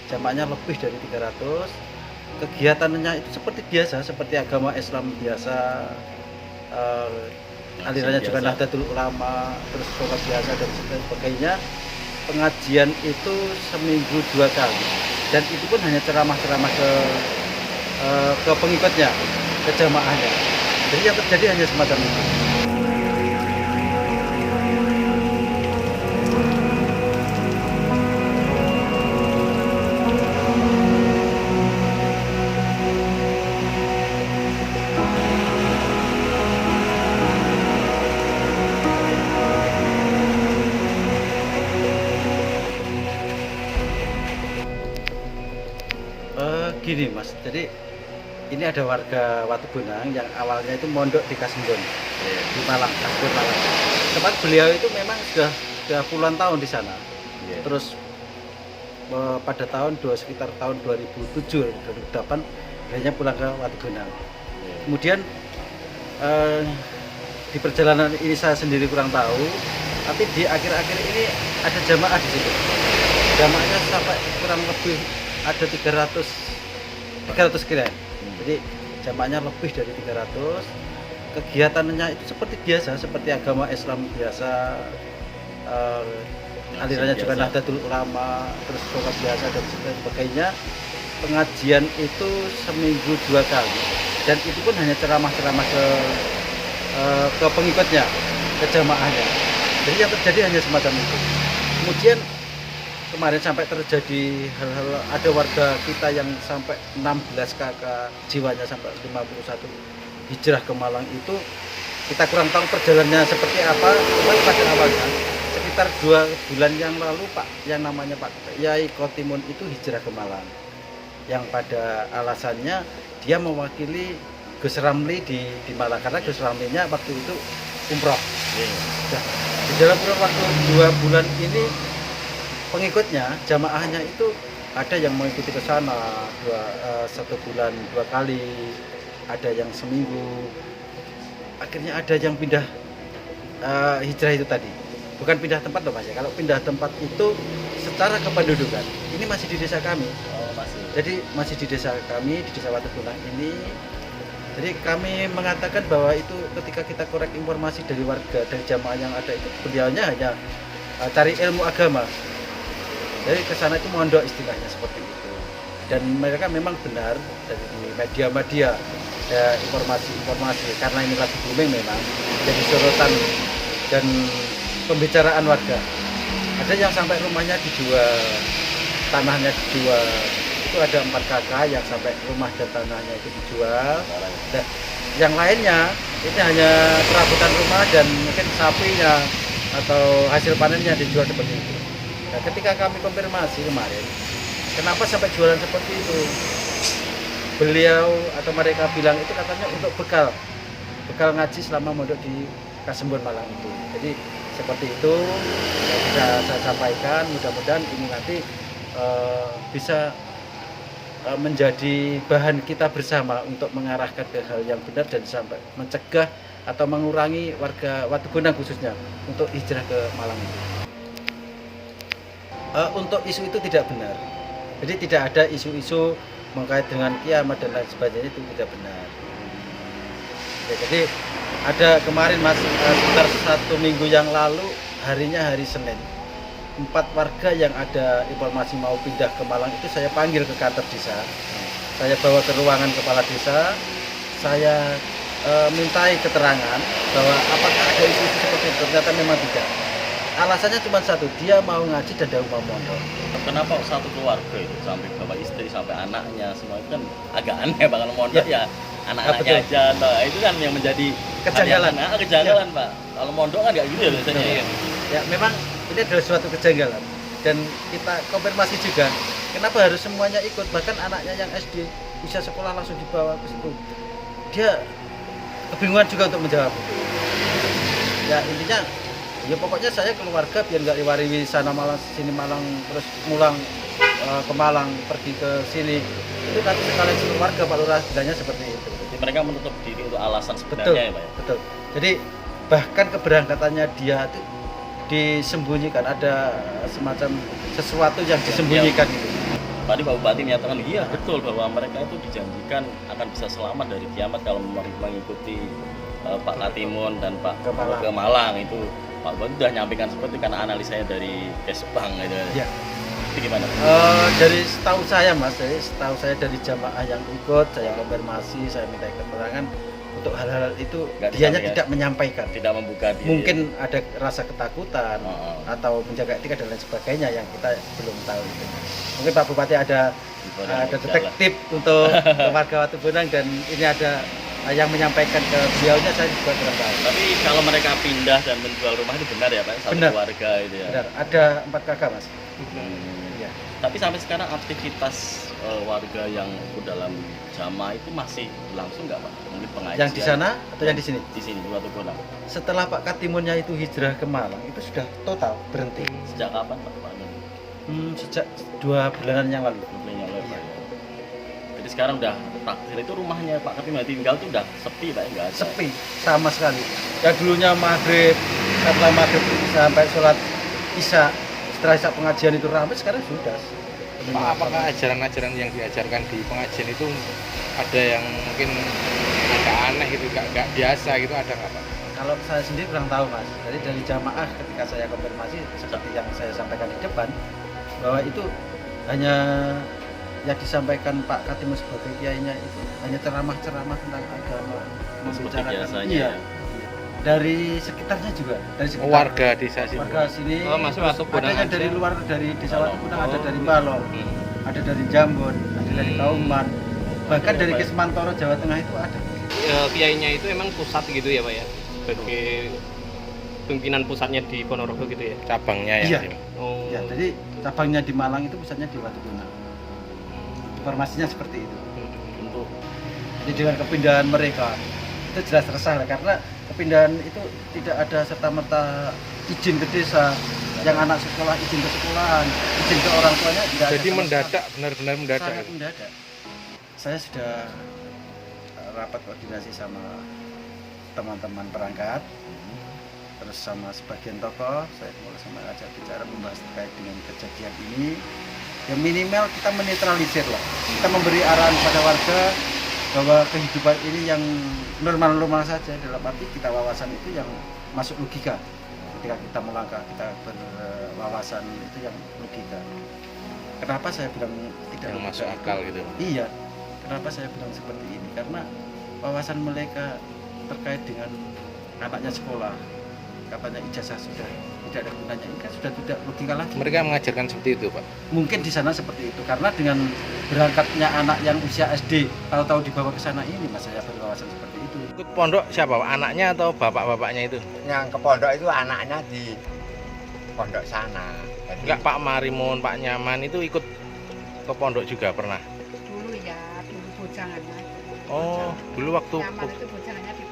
jamaahnya lebih dari 300. Kegiatannya itu seperti biasa, seperti agama Islam biasa, alirannya juga Nahdlatul Ulama, terus sholat biasa dan sebagainya. Pengajian itu seminggu 2 kali, dan itu pun hanya ceramah-ceramah ke pengikutnya, ke jamaahnya. Jadi yang terjadi hanya semacam itu. Gini Mas, jadi ini ada warga Watubunang yang awalnya itu mondok di Kasembon, di Malang, Kasembon Malang. Tempat beliau itu memang sudah puluhan tahun di sana. Terus pada sekitar tahun 2007, 2008 akhirnya pulang ke Watubunang. Kemudian di perjalanan ini saya sendiri kurang tahu, tapi di akhir-akhir ini ada jamaah di situ. Jamaahnya sampai kurang lebih ada 300 kira. Jadi jamaahnya lebih dari 300. Kegiatannya itu seperti biasa, seperti agama Islam biasa, alirannya juga Nahdlatul Ulama, terus sholat biasa dan sebagainya. Pengajian itu seminggu 2 kali, dan itu pun hanya ceramah-ceramah ke pengikutnya, ke jamaahnya. Jadi yang terjadi hanya semacam itu. Kemudian kemarin sampai terjadi hal-hal, ada warga kita yang sampai 16 kakak jiwanya sampai 51 hijrah ke Malang. Itu kita kurang tahu perjalanannya seperti apa, cuman pada awalnya sekitar 2 bulan yang lalu yang namanya Pak Yai Khotimun itu hijrah ke Malang, yang pada alasannya dia mewakili Gus Ramli di Malang, karena Gus Ramlinya waktu itu umroh. Nah, di dalam kurun waktu 2 bulan ini pengikutnya, jamaahnya itu ada yang mengikuti ke sana 1 bulan 2 kali, ada yang seminggu. Akhirnya ada yang pindah hijrah itu tadi. Bukan pindah tempat loh Mas ya. Kalau pindah tempat itu secara kependudukan, ini masih di desa kami. Masih. Jadi masih di desa kami, di desa Watubunang ini. Jadi kami mengatakan bahwa itu ketika kita korek informasi dari warga, dari jamaah yang ada itu, beliaunya hanya cari ilmu agama. Jadi ke sana itu mondok istilahnya seperti itu. Dan mereka memang benar dari media-media informasi, karena ini lagi booming memang jadi sorotan dan pembicaraan warga. Ada yang sampai rumahnya dijual, tanahnya dijual. Itu ada 4 kakak yang sampai rumah dan tanahnya itu dijual. Dan yang lainnya ini hanya perabotan rumah dan mungkin sapinya atau hasil panennya dijual seperti itu. Nah, ketika kami konfirmasi kemarin, kenapa sampai jualan seperti itu? Beliau atau mereka bilang itu katanya untuk bekal ngaji selama mondok di Kasembon Malang itu. Jadi seperti itu yang bisa saya sampaikan. Mudah-mudahan ini nanti bisa menjadi bahan kita bersama untuk mengarahkan ke hal yang benar dan sampai mencegah atau mengurangi warga Watubunang khususnya untuk hijrah ke Malang itu. Untuk isu itu tidak benar. Jadi tidak ada isu-isu mengkait dengan kiamat dan lain sebagainya, itu tidak benar. Ya, jadi ada kemarin Mas, sekitar 1 minggu yang lalu, harinya hari Senin, 4 warga yang ada informasi mau pindah ke Malang itu saya panggil ke kantor desa. Saya bawa ke ruangan kepala desa. Saya mintai keterangan bahwa apakah ada isu-isu seperti itu. Ternyata memang tidak. Alasannya cuma satu, dia mau ngaji dan mau mondok. Kenapa satu keluarga itu sampai bapak istri sampai anaknya semua itu kan agak aneh Pak, kalau mondok ya anak-anaknya aja. Nah, itu kan yang menjadi kejanggalan. Kejanggalan Pak. Kalau mondok kan nggak gitu ya biasanya. Ya memang ini adalah suatu kejanggalan, dan kita konfirmasi juga kenapa harus semuanya ikut, bahkan anaknya yang SD bisa sekolah langsung dibawa ke situ. Dia kebingungan juga untuk menjawab. Ya intinya ya pokoknya saya keluarga biar nggak riwariwi sana Malang sini Malang terus ngulang ke Malang pergi ke sini, itu nanti sekalian keluarga Pak Lurah bilangnya seperti itu. Jadi mereka menutup diri untuk alasan sebenarnya. Betul, ya Pak ya? Betul. Jadi bahkan keberangkatannya dia itu disembunyikan, ada semacam sesuatu yang disembunyikan itu. Tadi Pak Bupati menyatakan iya betul bahwa mereka itu dijanjikan akan bisa selamat dari kiamat kalau mengikuti Pak Katimun dan Pak ke Malang itu. Pak Bupati sudah nyampaikan seperti karena analisanya dari Kesbang gitu. Ya. Itu gimana? Dari setahu saya Mas, dari jamaah yang ikut, saya konfirmasi, saya minta keterangan untuk hal-hal itu dianya tidak menyampaikan, tidak membuka diri. Mungkin ada rasa ketakutan atau menjaga etika dan lain sebagainya yang kita belum tahu itu. Mungkin Pak Bupati ada detektif untuk warga Watu Bonang dan ini ada yang menyampaikan ke beliaunya, saya juga kurang tahu. Tapi kalau mereka pindah dan menjual rumah itu benar ya Pak? Satu keluarga itu ya? Benar, ada 4 kakak Mas. Ya. Tapi sampai sekarang aktivitas warga yang ikut dalam jamaah itu masih berlangsung nggak Pak? Mungkin pengajian. Yang di sana atau yang di sini? Di sini, di Watu Bonang. Setelah Pak Katimunnya itu hijrah ke Malang, itu sudah total berhenti. Sejak kapan Pak? Sejak 2 bulanan yang lalu. 2 bulan yang lalu. Iya. Jadi sekarang udah takdir itu rumahnya Pak Katimun tinggal itu udah sepi Pak, nggak ada. Sepi sama sekali. Yang dulunya maghrib, setelah maghrib sampai sholat isya, setelah isya pengajian itu ramai, sekarang sudah. Pak, apakah ajaran-ajaran yang diajarkan di pengajian itu ada yang mungkin agak aneh gitu, nggak biasa gitu, ada nggak Pak? Kalau saya sendiri kurang tahu Mas. Jadi dari jamaah ketika saya konfirmasi seperti yang saya sampaikan di depan, bahwa itu hanya yang disampaikan Pak Katimun sebagai kiainya itu hanya ceramah-ceramah tentang agama, membicarakan. Iya. Dari sekitarnya juga, dari sekitar warga desa sini. Warga sini. Ada yang dari luar, dari desa Watu Bonang, ada dari Balong, ada dari Jambon, ada dari Kauman, bahkan dari Kesmantoro Jawa Tengah itu ada. Kiainya itu emang pusat gitu ya Pak ya, sebagai pimpinan pusatnya di Ponorogo gitu ya, Cabangnya ya. Iya. Ya, jadi cabangnya di Malang itu pusatnya di Watu Bonang. Informasinya seperti itu. Jadi dengan kepindahan mereka itu jelas resah lah, karena kepindahan itu tidak ada serta-merta izin ke desa, yang anak sekolah izin ke sekolahan, izin ke orang tuanya tidak. Jadi mendadak, benar-benar mendadak. Sangat mendadak. Saya sudah rapat koordinasi sama teman-teman perangkat, terus sama sebagian tokoh, saya mulai sama ajak bicara membahas terkait dengan kejadian ini. Ya minimal kita menetralisir lah, kita memberi arahan pada warga bahwa kehidupan ini yang normal-normal saja, dalam arti kita wawasan itu yang masuk logika. Ketika kita melangkah, kita berwawasan itu yang logika. Kenapa saya bilang tidak yang masuk akal gitu? Iya, kenapa saya bilang seperti ini? Karena wawasan mereka terkait dengan anaknya sekolah, katanya ijazah sudah tidak ada gunanya, ini kan sudah tidak logika lagi. Mereka mengajarkan seperti itu Pak? Mungkin di sana seperti itu, karena dengan berangkatnya anak yang usia SD, tahu-tahu dibawa ke sana ini, mas saya berwawasan seperti itu. Ikut pondok siapa Pak? Anaknya atau bapak-bapaknya itu? Yang ke pondok itu anaknya di pondok sana. Jadi, Enggak, Pak Marimun, Pak Nyaman itu ikut ke pondok juga pernah? Dulu ya, dulu bojangannya. Oh, dulu waktu Nyaman itu bojangannya di